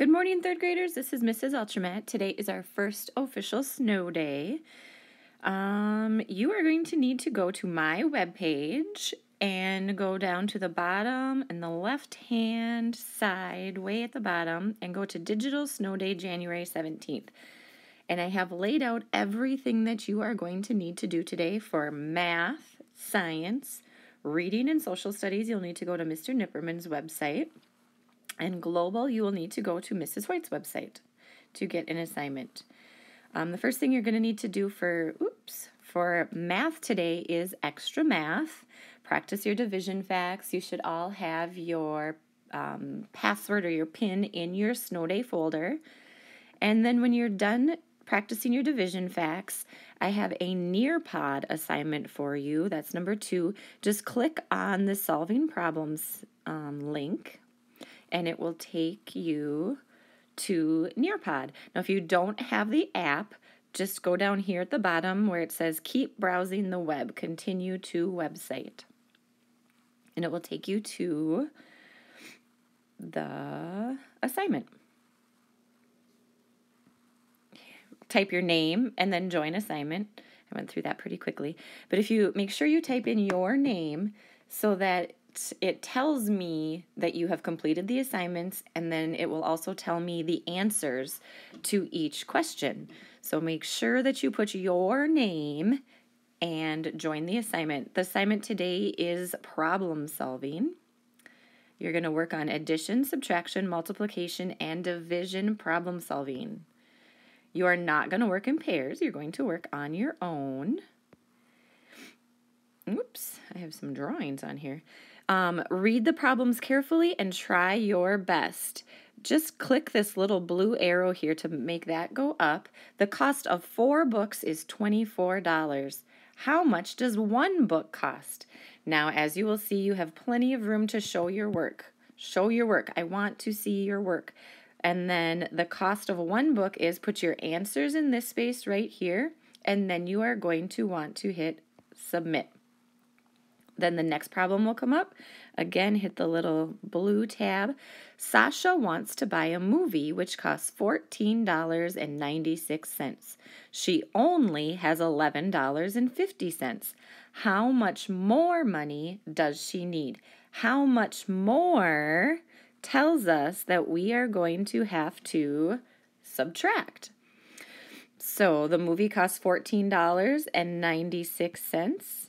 Good morning, third graders. This is Mrs. Ultramat. Today is our first official snow day. You are going to need to go to my webpage and go down to the bottom and the left-hand side, way at the bottom, and go to Digital Snow Day, January 17th. And I have laid out everything that you are going to need to do today for math, science, reading, and social studies. You'll need to go to Mr. Nipperman's website. And global, you will need to go to Mrs. White's website to get an assignment. The first thing you're going to need to do for math today is extra math. Practice your division facts. You should all have your password or your PIN in your snow day folder. And then when you're done practicing your division facts, I have a Nearpod assignment for you. That's number 2. Just click on the solving problems link, and it will take you to Nearpod. Now, if you don't have the app, just go down here at the bottom where it says keep browsing the web, continue to website. And it will take you to the assignment. Type your name and then join assignment. I went through that pretty quickly. But if you make sure you type in your name so that it tells me that you have completed the assignments, and then it will also tell me the answers to each question. So make sure that you put your name and join the assignment. The assignment today is problem solving. You're going to work on addition, subtraction, multiplication, and division problem solving. You are not going to work in pairs. You're going to work on your own. Oops, I have some drawings on here. Read the problems carefully and try your best. Just click this little blue arrow here to make that go up. The cost of 4 books is $24. How much does 1 book cost? Now, as you will see, you have plenty of room to show your work. Show your work. I want to see your work. And then the cost of 1 book is put your answers in this space right here, and then you are going to want to hit submit. Then the next problem will come up. Again, hit the little blue tab. Sasha wants to buy a movie which costs $14.96. She only has $11.50. How much more money does she need? How much more tells us that we are going to have to subtract. So the movie costs $14.96.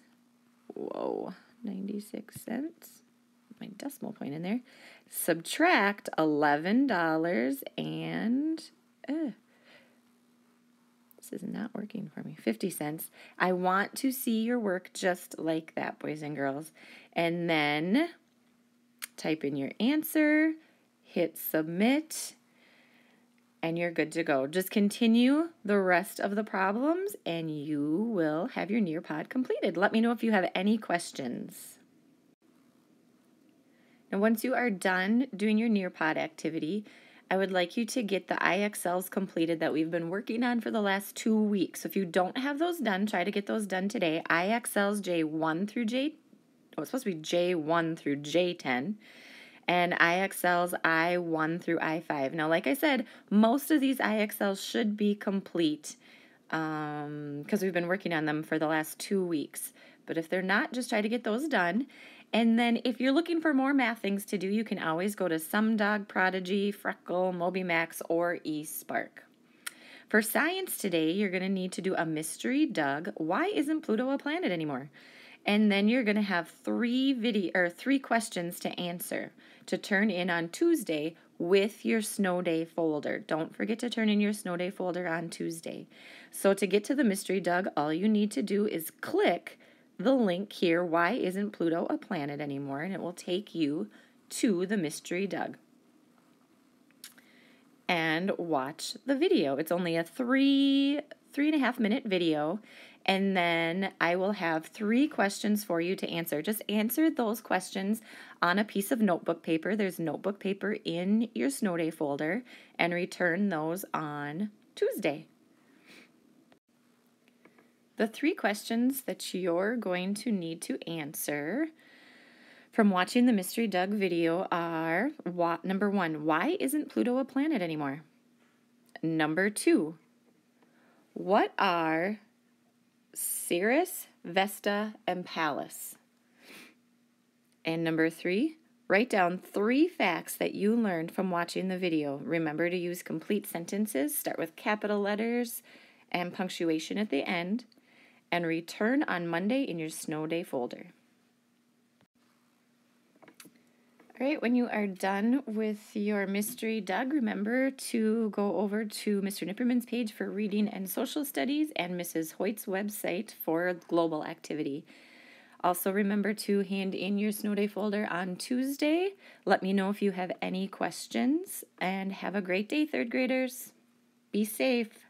Whoa, 96 cents. My decimal point in there. Subtract $11 and this is not working for me. 50 cents. I want to see your work just like that, boys and girls. And then type in your answer, hit submit, and you're good to go. Just continue the rest of the problems, and you will have your Nearpod completed. Let me know if you have any questions. Now, once you are done doing your Nearpod activity, I would like you to get the IXLs completed that we've been working on for the last 2 weeks. So if you don't have those done, try to get those done today. IXLs J1 through it's supposed to be J1 through J10. And IXLs I1 through I5. Now, like I said, most of these IXLs should be complete because we've been working on them for the last 2 weeks. But if they're not, just try to get those done. And then if you're looking for more math things to do, you can always go to SumDog, Prodigy, Freckle, MobyMax, or eSpark. For science today, you're going to need to do a mystery Doug. Why isn't Pluto a planet anymore? And then you're going to have 3 questions to answer to turn in on Tuesday with your snow day folder. Don't forget to turn in your snow day folder on Tuesday. So to get to the mystery Doug, all you need to do is click the link here, why isn't Pluto a planet anymore? And it will take you to the mystery Doug. And watch the video. It's only a 3.5 minute video. And then I will have 3 questions for you to answer. Just answer those questions on a piece of notebook paper. There's notebook paper in your snow day folder, and return those on Tuesday. The 3 questions that you're going to need to answer. from watching the Mystery Doug video are number 1, why isn't Pluto a planet anymore? Number 2, what are Ceres, Vesta, and Pallas? And number 3, write down 3 facts that you learned from watching the video. Remember to use complete sentences, start with capital letters and punctuation at the end, and return on Monday in your snow day folder. All right, when you are done with your Mystery Doug, remember to go over to Mr. Nipperman's page for reading and social studies and Mrs. Hoyt's website for global activity. Also remember to hand in your snow day folder on Tuesday. Let me know if you have any questions, and have a great day, third graders. Be safe.